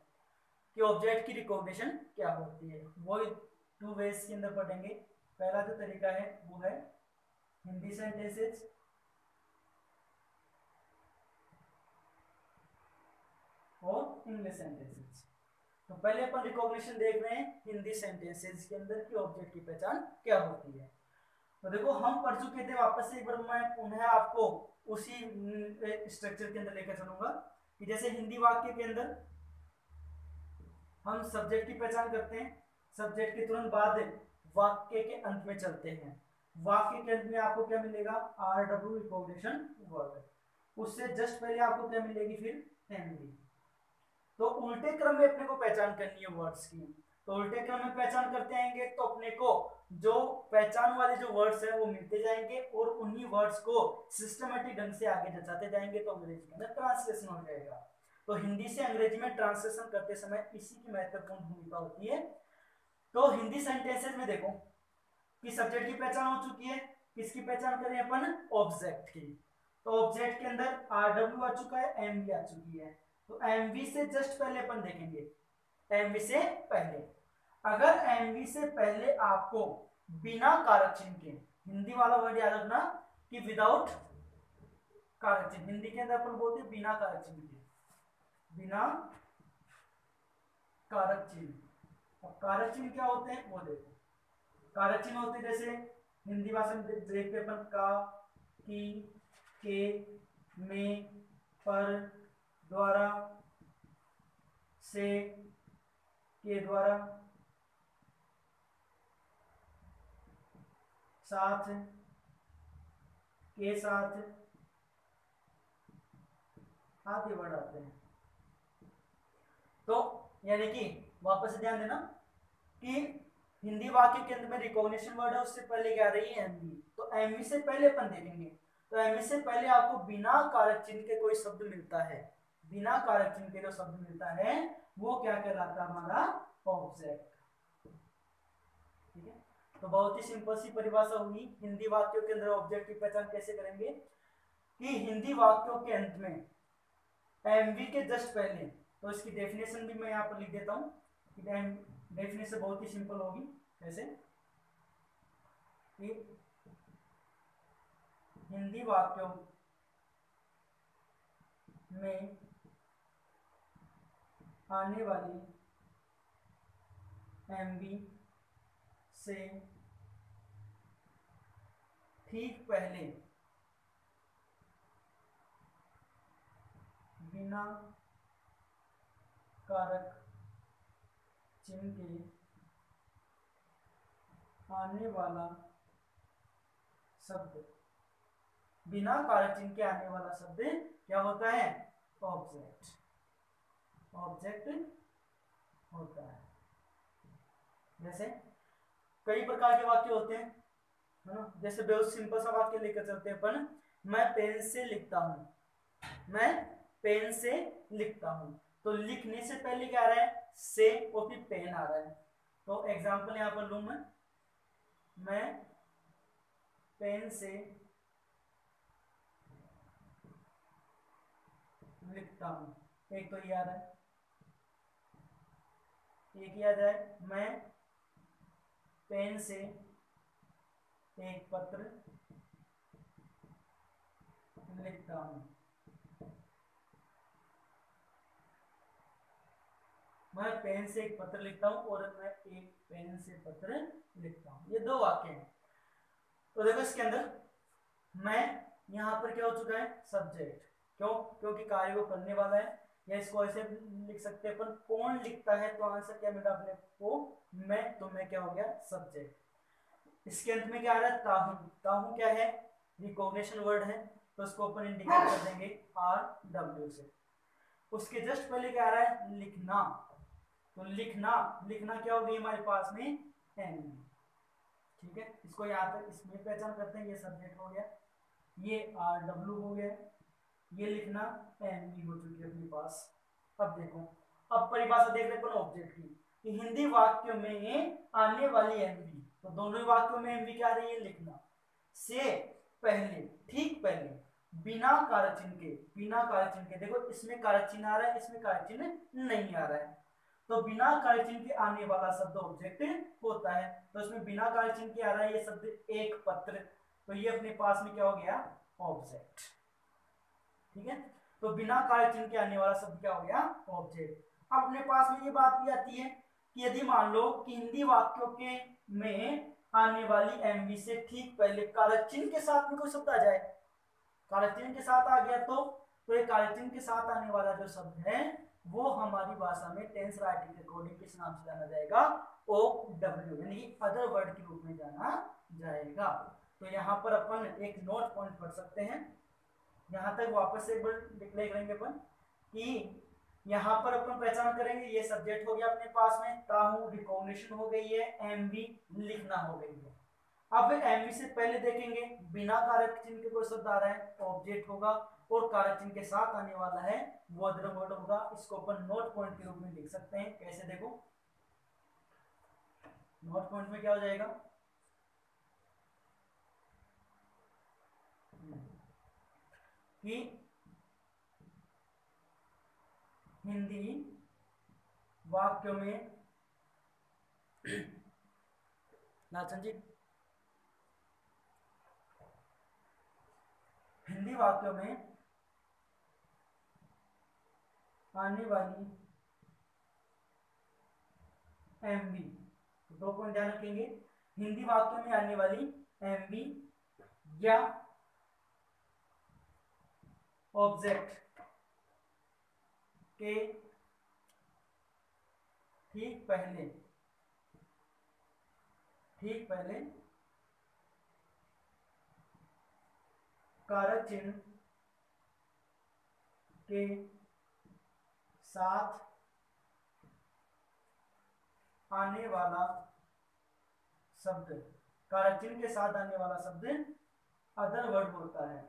कि ऑब्जेक्ट की रिकॉग्निशन क्या होती है। वो टू वेज के अंदर पढ़ेंगे। पहला जो तरीका है वो है हिंदी सेंटेंसेस, और इंग्लिश सेंटेंसेस। तो पहले अपन रिकॉग्निशन देख रहे हैं हिंदी सेंटेंसेस के अंदर कि ऑब्जेक्ट की पहचान क्या होती है। तो देखो, हम पढ़ चुके थे, वापस से एक बार मैं पुनः आपको उसी स्ट्रक्चर के अंदर लेकर चलूंगा कि जैसे हिंदी वाक्य के अंदर हम सब्जेक्ट की पहचान करते हैं, सब्जेक्ट के तुरंत बाद वाक्य के अंत में चलते हैं। वाक्य के अंत में आपको क्या मिलेगा, आर डब्ल्यू रिकॉग्निशन वर्ड। उससे जस्ट पहले आपको क्या मिलेगी, फिर एमवी। तो उल्टे क्रम में अपने को पहचान करनी है वर्ड्स की। तो उल्टे क्रम में पहचान करते आएंगे तो अपने को जो पहचान वाले जो वर्ड्स है वो मिलते जाएंगे, और उन्हीं वर्ड्स को सिस्टमेटिक ढंग से आगे जचाते जाएंगे, तो अंग्रेजी के अंदर ट्रांसलेशन हो जाएगा। तो हिंदी से अंग्रेजी में ट्रांसलेशन करते समय इसी की महत्वपूर्ण भूमिका होती है। तो हिंदी सेंटेंसेस में देखो कि सब्जेक्ट की पहचान हो चुकी है, किसकी पहचान करें अपन, ऑब्जेक्ट की। तो ऑब्जेक्ट के अंदर आर डब्ल्यू आ चुका है, एम वी आ चुकी है। तो एम वी से जस्ट पहले अपन देखेंगे, एम वी से पहले, अगर एम वी से पहले आपको बिना कारक चिन्ह के, हिंदी वाला वर्ड याद रखना कि विदाउट कारक चिन्ह, हिंदी के अंदर अपन बोलते हैं बिना कारक चिन्ह के, बिना कारक चिन्ह। अब कारक चिन्ह क्या होते हैं वो देखो। कारक चिन्ह होते हैं जैसे हिंदी भाषा में देखते अपन का, की, के, में, पर, द्वारा, से, के द्वारा, साथ, के साथ आदि वर्ड आते हैं। तो यानी कि वापस ध्यान देना कि हिंदी वाक्य के अंदर में रिकॉग्निशन वर्ड है, उससे पहले क्या आ रही है, एमवी। तो एमवी से पहले अपन देखेंगे, तो एमवी से पहले आपको बिना कारक चिन्ह के कोई शब्द मिलता है, बिना कारक चिन्ह के जो शब्द मिलता है वो क्या कहलाता है, हमारा ऑब्जेक्ट। ठीक है, तो बहुत ही सिंपल सी परिभाषा हुई हिंदी वाक्यों के अंदर ऑब्जेक्ट की पहचान कैसे करेंगे कि हिंदी वाक्यों के अंत में एमवी के जस्ट पहले, तो इसकी डेफिनेशन भी मैं यहाँ पर लिख देता हूँ। डेफिनेशन बहुत ही सिंपल होगी, कैसे कि हिंदी वाक्यों में आने वाली एमवी से ठीक पहले बिना कारक चिन्ह के आने वाला शब्द, बिना कारक चिन्ह के आने वाला शब्द क्या होता है, ऑब्जेक्ट। ऑब्जेक्ट होता है। जैसे कई प्रकार के वाक्य होते हैं, है ना, जैसे बहुत सिंपल सा वाक्य लेकर चलते हैं अपन, मैं पेन से लिखता हूं, मैं पेन से लिखता हूं। तो लिखने से पहले क्या आ रहा है, से, और फिर पेन आ रहा है। तो एग्जांपल यहां पर लूं मैं पेन से लिखता हूं, एक तो ये आ रहा है। एक ही आ जाए, मैं पेन से एक पत्र लिखता हूं। मैं पेन से एक पत्र लिखता हूँ और मैं एक पेन से पत्र लिखता हूँ, ये दो वाक्य हैं। तो देखो इसके अंदर मैं यहाँ पर क्या हो चुका है, सब्जेक्ट। क्यों? क्योंकि कार्य को करने वाला है। या इसको ऐसे लिख सकते हैं अपन, कौन लिखता है, तो आंसर क्या मिला अपने को, मैं। तो मैं क्या हो गया, सब्जेक्ट। इसके अंत में क्या आ रहा है, ताहू। ताहू क्या है, रिकॉग्निशन वर्ड है, तो उसको अपन इंडिकेट कर देंगे RW से। उसके जस्ट पहले क्या आ रहा है, लिखना। तो लिखना, लिखना क्या हो गई हमारे पास में, एम। ठीक है, इसको यहाँ तक इसमें पहचान करते हैं, ये सब्जेक्ट हो गया, ये RW हो गया, ये लिखना एम हो चुकी है अपने पास। अब देखो, अब परिभाषा देख रहे हैं ऑब्जेक्ट की, कि हिंदी वाक्यों में आने वाली एमवी, तो दोनों ही वाक्यों में एमवी क्या आ रही है, लिखना से पहले, ठीक पहले, बिना कारक चिन्ह के, बिना कारक चिन्ह के। देखो इसमें कारक चिन्ह आ रहा है, इसमें कारक चिन्ह नहीं आ रहा है, तो बिना कारक चिन्ह के आने वाला शब्द ऑब्जेक्ट होता है। तो इसमें बिना कारक चिन्ह के आ रहा है ये शब्द, एक पत्र, तो ये अपने पास में क्या हो गया, ऑब्जेक्ट। ठीक है, तो बिना कारक चिन्ह के आने वाला शब्द क्या हो गया, ऑब्जेक्ट। अब अपने पास में ये बात भी आती है कि यदि मान लो कि हिंदी वाक्यों के में आने वाली एमवी से ठीक पहले कारक चिन्ह के साथ में कोई शब्द आ जाए, कारक चिन्ह के साथ आ गया, तो ये कारक चिन्ह के साथ आने वाला जो शब्द है वो हमारी भाषा में टेंस राइटिंग के अकॉर्डिंग किस नाम से जाना जाएगा, OW, यानी कि अदर वर्ड के रूप में जाना जाएगा। तो यहाँ पर अपन एक नोट पॉइंट पढ़ सकते हैं, यहाँ तक वापस से एक बार डिक्लेयर करेंगे अपन कि यहाँ पर अपन पहचान करेंगे, ये सब्जेक्ट हो गया अपने पास में, ताहू रिकॉग्निशन हो गई है, एमवी लिखना हो गई है। अब एमवी से पहले देखेंगे बिना कारक चिन्ह के कोई शब्द आ रहा है, ऑब्जेक्ट होगा, और कारक चिन्ह के साथ आने वाला है वो अदर वर्ड होगा। इसको अपन नोट पॉइंट के रूप में लिख सकते हैं, कैसे देखो, नोट पॉइंट में क्या हो जाएगा कि हिंदी वाक्यों में लाचन जी, हिंदी वाक्यों में आने वाली एमवी, दो पॉइंट ध्यान रखेंगे, हिंदी वाक्यों में आने वाली एमवी या ऑब्जेक्ट के ठीक पहले, ठीक पहले कारक चिन्ह के साथ आने वाला शब्द, कारक चिन्ह के साथ आने वाला शब्द अदर वर्ड होता है,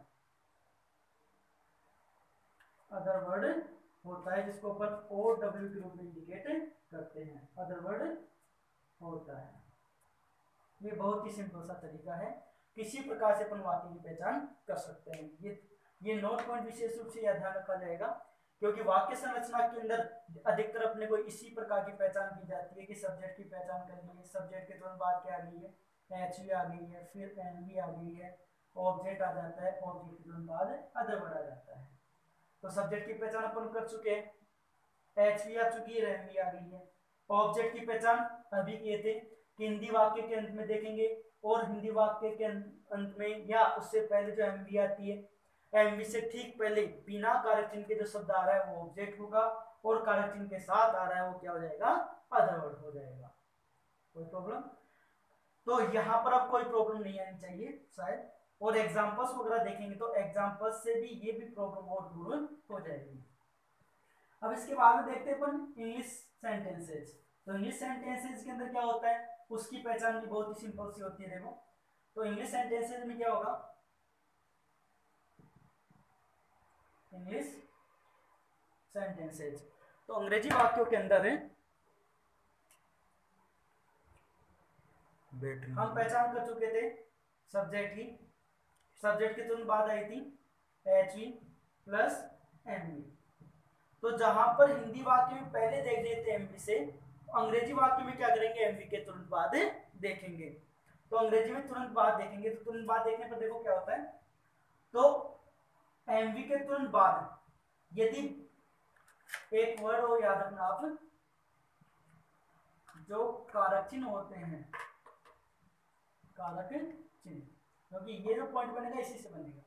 अदर वर्ड होता है, जिसको अपन OW के रूप में इंडिकेट करते हैं, अदर वर्ड होता है। ये बहुत ही सिंपल सा तरीका है, किसी प्रकार से अपन वाक्य की पहचान कर सकते हैं। ये नोट पॉइंट विशेष रूप से ध्यान रखा जाएगा, क्योंकि वाक्य संरचना के अंदर अधिकतर अपने को इसी प्रकार की पहचान की जाती है कि सब्जेक्ट की पहचान कर ली है, सब्जेक्ट के तुरंत बाद क्या आ गई है, HV आ गई है, फिर NV आ गई है, ऑब्जेक्ट आ जाता है, ऑब्जेक्ट के तुरंत बाद अदर वर्ड आ जाता है। तो सब्जेक्ट की पहचान अपन कर चुके हैं, HV आ चुकी है, NV आ गई है। ऑब्जेक्ट की पहचान अभी किए थे कि हिंदी वाक्य के अंत में देखेंगे, और हिंदी वाक्य के अंत में या उससे पहले जो एमवी आती है, एमवी से ठीक पहले बिना कारक चिन्ह के जो शब्द आ रहा है वो ऑब्जेक्ट होगा, और कारक चिन्ह के साथ आ रहा है वो क्या हो जाएगा, अदर वर्ड हो जाएगा। कोई प्रॉब्लम? तो यहाँ पर अब कोई प्रॉब्लम नहीं आनी चाहिए शायद, और एग्जाम्पल्स वगैरह देखेंगे तो एग्जाम्पल्स से भी ये भी प्रॉब्लम और दूर हो जाएगी। अब इसके बाद में देखते हैं अपन इंग्लिश सेंटेंसेज। तो इंग्लिश सेंटेंसेज के अंदर क्या होता है, उसकी पहचान भी बहुत ही सिंपल सी होती है। देखो, तो इंग्लिश सेंटेंसेज में क्या होगा, इंग्लिश सेंटेंसेज, तो अंग्रेजी वाक्यों के अंदर हम पहचान कर चुके थे सब्जेक्ट की, सब्जेक्ट के तुरंत बाद आई थी HV प्लस MV। तो जहां पर हिंदी वाक्य में पहले देख रहे थे MV से, अंग्रेजी वाक्य में क्या करेंगे, MV के तुरंत बाद देखेंगे। तो अंग्रेजी में तुरंत बाद देखेंगे, तो तुरंत बाद देखने पर देखो क्या होता है, तो MV के तुरंत बाद यदि एक वर्ड हो, याद रखना आप, जो कारक चिन्ह होते हैं, कारक चिन्ह, क्योंकि ये जो पॉइंट बनेगा इसी से बनेगा,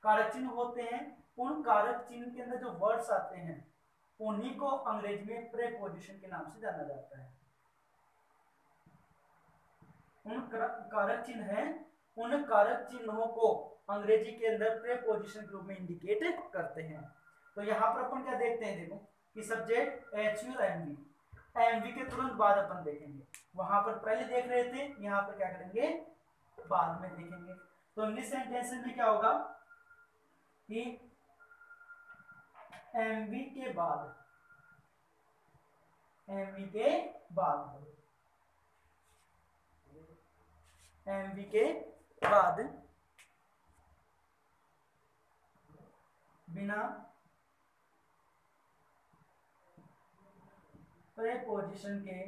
कारक चिन्ह होते हैं, उन कारक चिन्ह के अंदर जो वर्ड्स आते हैं उन्हीं को अंग्रेजी में प्रेपोजिशन के नाम से जाना जाता है। उन कारक चिन्ह हैं, उन कारक चिन्हों को अंग्रेजी के अंदर प्रेपोजिशन के रूप में इंडिकेट करते हैं। तो यहाँ पर अपन क्या देखते हैं, देखो कि सब्जेक्ट एच और एमवी, एमवी के तुरंत बाद अपन देखेंगे, वहां पर पहले देख रहे थे, यहाँ पर क्या करेंगे बाद में देखेंगे। तो इंग्लिश सेंटेंस में क्या होगा कि एमवी के बाद, एमवी के बाद, एमवी के बाद बिना प्रेपोजिशन के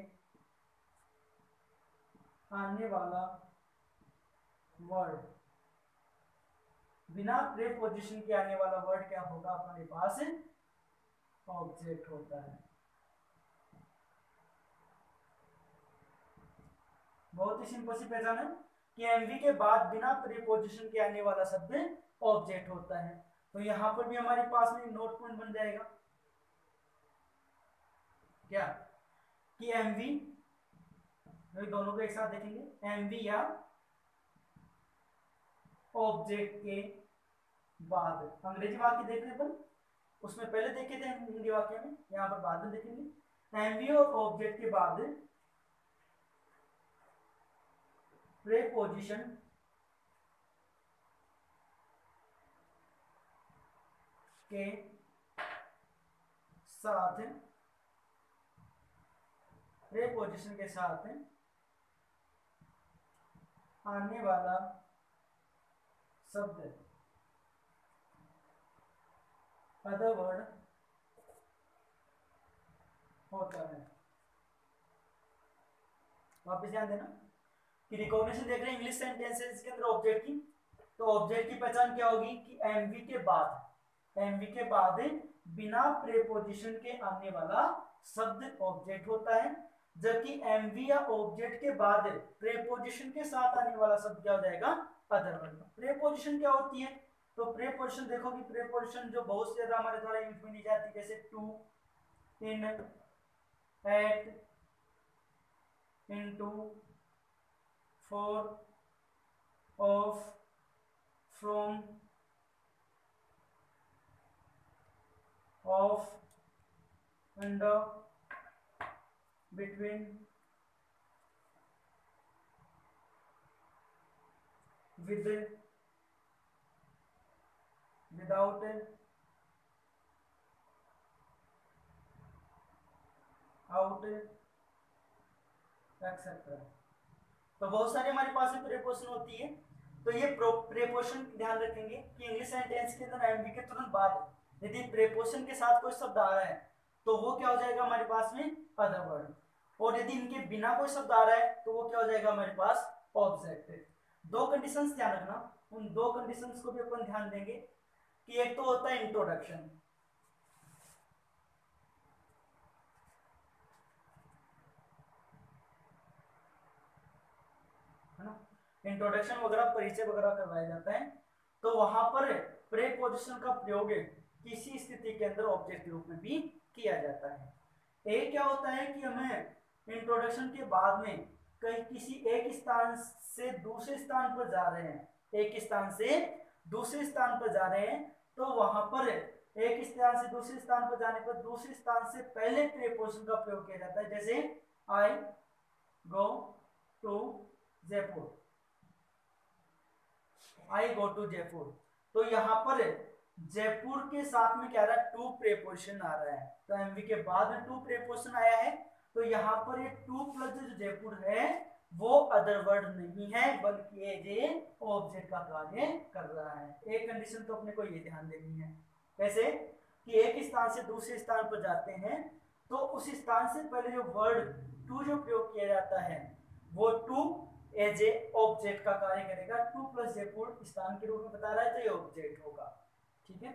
आने वाला वर्ड, बिना प्रेपोजिशन के आने वाला वर्ड क्या होगा हमारे पास, ऑब्जेक्ट होता है। बहुत ही सिंपल सी पहचान है कि एमवी के बाद बिना प्रीपोजिशन के आने वाला शब्द ऑब्जेक्ट होता है। तो यहां पर भी हमारे पास में नोट पॉइंट बन जाएगा क्या कि एमवी, दोनों को एक साथ देखेंगे, एमवी या ऑब्जेक्ट के बाद, अंग्रेजी वाक्य देख रहे अपन, उसमें पहले देखे थे हिंदी वाक्य में, यहां पर बाद में देखेंगे। एमवी और ऑब्जेक्ट के बाद प्रेपोजिशन के साथ, प्रेपोजिशन के साथ आने वाला शब्द अदर वर्ड होता है। वापस ध्यान देना कि रिकॉग्निशन देख रहे हैं इंग्लिश सेंटेंसेस के अंदर ऑब्जेक्ट की, तो ऑब्जेक्ट की पहचान क्या होगी कि एमवी के बाद, एमवी के बाद बिना प्रेपोजिशन के आने वाला शब्द ऑब्जेक्ट होता है, जबकि एमवी या ऑब्जेक्ट के बाद प्रेपोजिशन के साथ आने वाला शब्द क्या हो जाएगा, अदर वर्ड। प्रेपोजिशन क्या होती है, तो प्रेपोजिशन देखो कि प्रेपोजिशन जो बहुत से ज्यादा हमारे द्वारा यूज में ली जाती है, जैसे to, in, at, into, for, of, from, of, under, between, with, without, out, etcetera. तो बहुत सारी हमारे पास में प्रेपोजिशन होती है। तो ये प्रेपोजिशन ध्यान रखेंगे कि इंग्लिश सेंटेंस के अंदर एमवी के तुरंत बाद यदि प्रेपोजिशन के साथ कोई शब्द आ रहा है तो वो क्या हो जाएगा हमारे पास में, अदर वर्ड, और यदि इनके बिना कोई शब्द आ रहा है तो वो क्या हो जाएगा हमारे पास, ऑब्जेक्ट। दो कंडीशंस ध्यान रखना, उन दो कंडीशंस को भी अपन ध्यान देंगे कि एक तो होता है इंट्रोडक्शन, है ना, इंट्रोडक्शन वगैरह परिचय वगैरह करवाया जाता है, तो वहां पर प्रेपोजिशन का प्रयोग किसी स्थिति के अंदर ऑब्जेक्ट के रूप में भी किया जाता है। एक क्या होता है कि हमें इंट्रोडक्शन के बाद में कहीं किसी एक स्थान से दूसरे स्थान पर जा रहे हैं, एक स्थान से दूसरे स्थान पर जा रहे हैं, तो वहां पर एक स्थान से दूसरे स्थान पर जाने पर दूसरे स्थान से पहले प्रेपोजिशन का प्रयोग किया जाता है, जैसे I go to Jaipur, I go to Jaipur. तो यहां पर जयपुर के साथ में क्या रहा है, टू प्रेपोजिशन आ रहा है, तो एमवी के बाद में टू प्रेपोजिशन आया है, तो यहां पर ये टू प्लस जो जयपुर है वो अदर वर्ड नहीं है बल्कि ये ऑब्जेक्ट का कार्य कर रहा है। एक कंडीशन तो अपने को ये ध्यान देनी है, कैसे कि एक स्थान से दूसरे स्थान पर जाते हैं तो उस स्थान से पहले जो वर्ड टू जो प्रयोग किया जाता है वो टू एज ए ऑब्जेक्ट का कार्य करेगा, टू प्लस जयपुर स्थान के रूप में बता रहा है तो ये ऑब्जेक्ट होगा। ठीक है,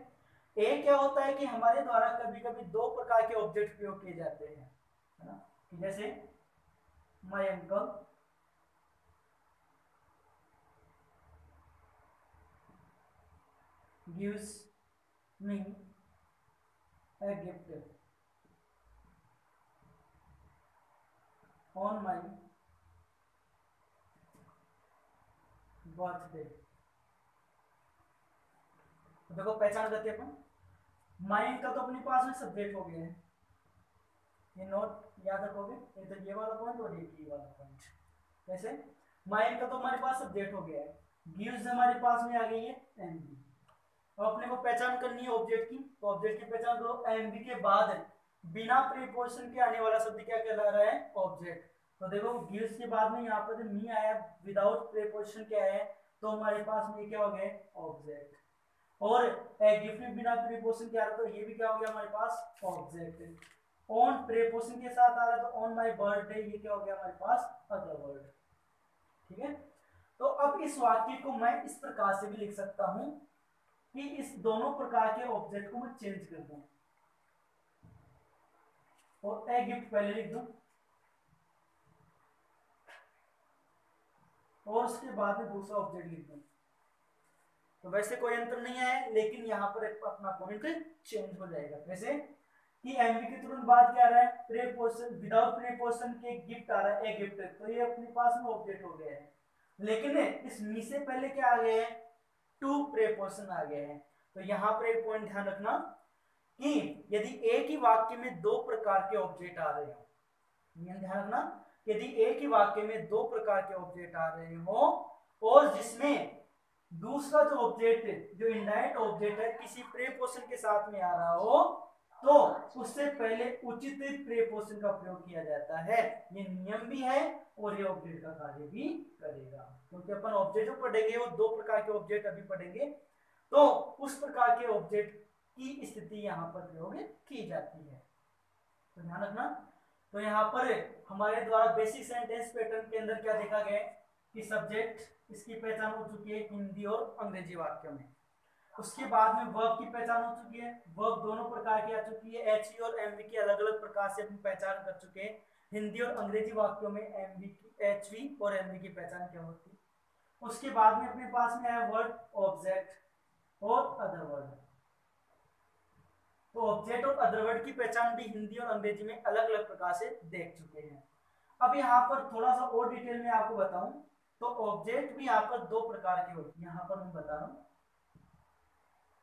एक क्या होता है कि हमारे द्वारा कभी कभी दो प्रकार के ऑब्जेक्ट प्रयोग किए जाते हैं, है ना, कि जैसे my uncle gives me a gift on my birthday. देखो पहचान करते हैं अपन, माइंड का तो अपने पास में सब्जेक्ट हो गया है, ये नोट याद रखोगे, ये तो ये वाला पॉइंट और ये वाला पॉइंट। कैसे? माइंड का तो हमारे पास सब्जेक्ट हो गया है, गिव्स हमारे पास में आ गई है एमबी। अब अपने को पहचान करनी है ऑब्जेक्ट की, तो ऑब्जेक्ट की पहचान करो, एमबी के बाद बिना प्रीपोजिशन के आने वाला शब्द क्या कहला रहा है? ऑब्जेक्ट। तो देखो गिव्स के बाद में यहाँ पर मी आया, विदाउट प्रीपोजिशन क्या है, तो हमारे पास में क्या हो गया? ऑब्जेक्ट। और गिफ्ट में बिना प्रीपोजिशन के आ रहा, तो ये भी क्या हो गया हमारे पास? ऑब्जेक्ट। ऑन प्रीपोजिशन के साथ आ रहा है, तो ऑन माय बर्थडे, ये क्या हो गया हमारे पास? Other word. ठीक है, तो अब इस वाक्य को मैं इस प्रकार से भी लिख सकता हूं कि इस दोनों प्रकार के ऑब्जेक्ट को मैं चेंज कर दूं, और ए गिफ्ट पहले लिख दूं और उसके बाद में दूसरा ऑब्जेक्ट लिख दूं। तो वैसे कोई अंतर नहीं है, लेकिन यहां पर अपना पॉइंट चेंज हो जाएगा। कैसे कि एमबी के तुरंत बाद क्या आ रहा है? प्रीपोजिशन, विदाउट प्रीपोजिशन के गिफ्ट आ रहा है, ए गिफ्ट, तो ये अपने पास में ऑब्जेक्ट हो गया है। लेकिन इस मी से पहले क्या आ गया है? टू प्रीपोजिशन आ गए हैं। तो यहां पर एक पॉइंट ध्यान रखना कि यदि एक ही वाक्य में दो प्रकार के ऑब्जेक्ट आ रहे हो, ध्यान रखना, यदि एक ही वाक्य में दो प्रकार के ऑब्जेक्ट आ रहे हो और जिसमें दूसरा जो ऑब्जेक्ट, जो इनडायरेक्ट ऑब्जेक्ट है, किसी प्रीपोजिशन के साथ में आ रहा हो, तो उससे पहले उचित प्रीपोजिशन का प्रयोग किया जाता है। ये नियम भी है और ये ऑब्जेक्ट का कार्य भी करेगा, क्योंकि अपन ऑब्जेक्ट जो पढ़ेंगे वो दो प्रकार के ऑब्जेक्ट अभी पढ़ेंगे, तो उस प्रकार के ऑब्जेक्ट की स्थिति यहाँ पर प्रयोग की जाती है, तो ध्यान रखना। तो यहाँ पर हमारे द्वारा बेसिक सेंटेंस पैटर्न के अंदर क्या देखा गया है कि सब्जेक्ट इसकी पहचान हो चुकी है हिंदी और अंग्रेजी वाक्यों में। उसके बाद में वर्ब की पहचान हो चुकी है, वर्ब दोनों प्रकार की आ चुकी है, एच और एमवी की अलग अलग प्रकार से अपनी पहचान कर चुके हैं। हिंदी और अंग्रेजी वाक्यों में एमवी की, एचवी और एमवी की पहचान क्या होती है। उसके बाद में अपने पास में आया वर्ड ऑब्जेक्ट और अदर वर्ड। तो ऑब्जेक्ट और अदर वर्ड की पहचान भी हिंदी और अंग्रेजी में अलग अलग प्रकार से देख चुके हैं। अब यहाँ पर थोड़ा सा और डिटेल में आपको बताऊं, तो ऑब्जेक्ट भी यहाँ पर दो प्रकार के होते हैं, यहाँ पर मैं बता रहा हूं।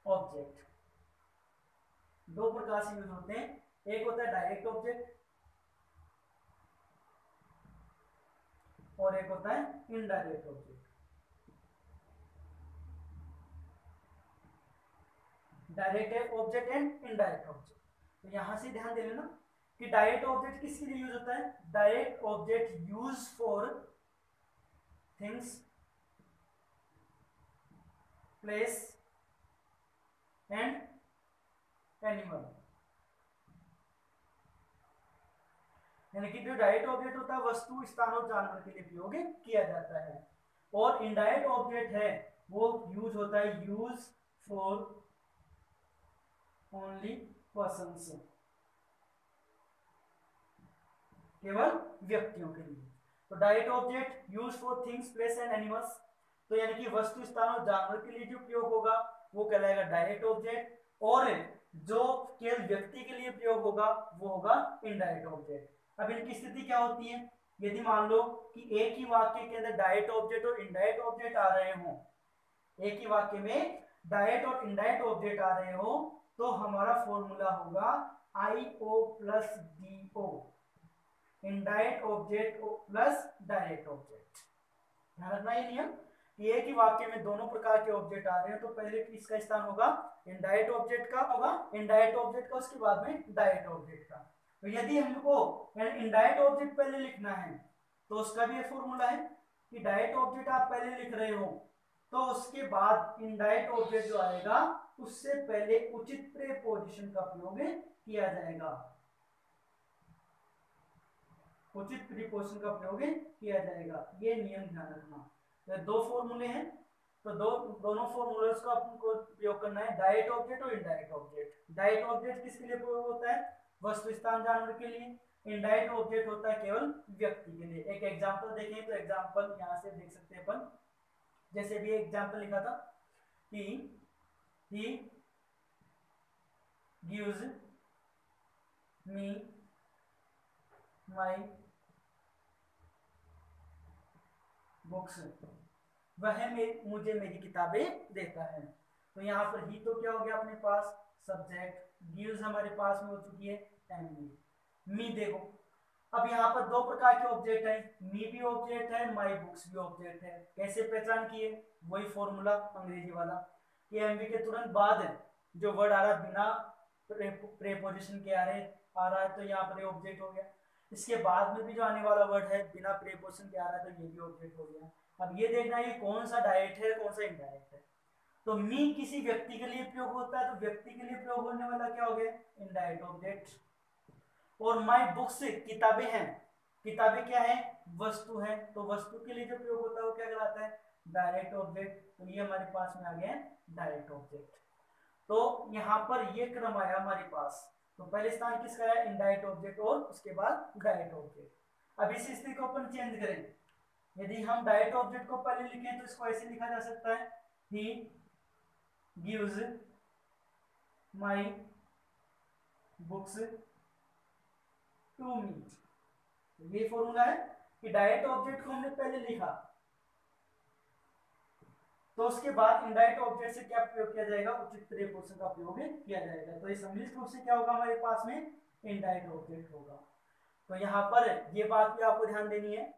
ऑब्जेक्ट दो प्रकार से यूज होते हैं, एक होता है डायरेक्ट ऑब्जेक्ट और एक होता है indirect object. Direct object and indirect object. तो यहां से ध्यान दे लेना कि डायरेक्ट ऑब्जेक्ट किसके लिए यूज होता है? Direct object use for things, place and animal. यानी कि जो डायरेक्ट ऑब्जेक्ट होता है वस्तु, स्थान और जानवर के लिए प्रयोग किया जाता है, और इनडायरेक्ट ऑब्जेक्ट है वो यूज होता है यूज फॉर ओनली पर्सन्स, केवल व्यक्तियों के लिए। तो direct object use for things, place and animals, तो यानी कि वस्तु, स्थान और जानवर के लिए जो प्रयोग होगा वो कहलाएगा डायरेक्ट ऑब्जेक्ट, और जो केवल व्यक्ति के लिए प्रयोग होगा वो होगा इनडायरेक्ट ऑब्जेक्ट। अब इनकी स्थिति क्या होती है? यदि मान लो कि एक ही वाक्य के अंदर डायरेक्ट ऑब्जेक्ट और इनडायरेक्ट ऑब्जेक्ट आ रहे हो, एक ही वाक्य में डायरेक्ट और इनडायरेक्ट ऑब्जेक्ट आ रहे हो, तो हमारा फॉर्मूला होगा IO plus DO, indirect object plus direct object. ध्यान रखना ये नियम कि एक ही वाक्य में दोनों प्रकार के ऑब्जेक्ट आ रहे हैं, तो पहले किसका स्थान होगा? इनडायरेक्ट ऑब्जेक्ट का होगा, इनडायरेक्ट ऑब्जेक्ट का, उसके बाद में डायरेक्ट ऑब्जेक्ट का। तो यदि हमको इनडायरेक्ट ऑब्जेक्ट पहले लिखना है, तो उसका भी फॉर्मूला है कि डायरेक्ट ऑब्जेक्ट आप पहले लिख रहे हो, तो उसके बाद इनडायरेक्ट ऑब्जेक्ट जो आएगा उससे पहले उचित प्रीपोजिशन का प्रयोग किया जाएगा, उचित प्रीपोजिशन का प्रयोग किया जाएगा। ये नियम ध्यान रखना। तो दो फॉर्मूले हैं, तो दोनों फॉर्मूलेस का आपको प्रयोग करना है, डायरेक्ट ऑब्जेक्ट और इनडायरेक्ट ऑब्जेक्ट। डायरेक्ट ऑब्जेक्ट किसके लिए प्रयोग होता है? वस्तु, स्थान, जानवर के लिए। इनडायरेक्ट ऑब्जेक्ट होता है केवल व्यक्ति के लिए। एक एग्जांपल देखें तो एग्जांपल यहां से देख सकते हैं अपन, जैसे भी एग्जांपल लिखा था कि he gives me my books, वह मुझे मेरी किताबें देता है। तो यहाँ पर ही तो क्या हो गया अपने पास सब्जेक्ट, गिव्स हमारे पास में हो चुकी है एम मी देखो अब यहाँ पर दो प्रकार के ऑब्जेक्ट है, मी भी ऑब्जेक्ट है, माई बुक्स भी ऑब्जेक्ट है। कैसे पहचान किए, वही फॉर्मूला अंग्रेजी वाला कि एमवी के तुरंत बाद जो वर्ड आ रहा है बिना प्रेपोजिशन के आ रहा है तो यहाँ पर ऑब्जेक्ट हो गया। इसके बाद में भी जो आने वाला वर्ड है बिना प्रेपोजिशन के आ रहा है तो ये भी ऑब्जेक्ट हो गया। अब ये देखना है कौन सा डायरेक्ट है कौन सा इनडायरेक्ट है। तो मी किसी व्यक्ति के लिए प्रयोग होता है तो व्यक्ति के लिए प्रयोग होने वाला क्या हो गया इनडायरेक्ट ऑब्जेक्ट। और माई बुक्स किताबें हैं, किताबें क्या है वस्तु है, तो वस्तु के लिए जो प्रयोग होता है वो क्या कहलाता है डायरेक्ट ऑब्जेक्ट। तो ये हमारे पास में आ गया डायरेक्ट ऑब्जेक्ट। तो यहाँ पर ये क्रम आया हमारे पास, तो पहले स्थान किसका है इनडायरेक्ट ऑब्जेक्ट और उसके बाद डायरेक्ट ऑब्जेक्ट। अब इस स्थिति को अपन चेंज करें, यदि हम डायरेक्ट ऑब्जेक्ट को पहले लिखें तो इसको ऐसे लिखा जा सकता है he gives my books to me. ये फॉर्मूला है कि डायरेक्ट ऑब्जेक्ट को हमने पहले लिखा तो उसके बाद इनडायरेक्ट ऑब्जेक्ट से क्या प्रयोग किया जाएगा उचित प्रीपोजिशन का प्रयोग किया जाएगा। तो ये सम्मिलित रूप से क्या होगा हमारे पास में इनडायरेक्ट ऑब्जेक्ट होगा। तो यहाँ पर ये बात भी आपको ध्यान देनी है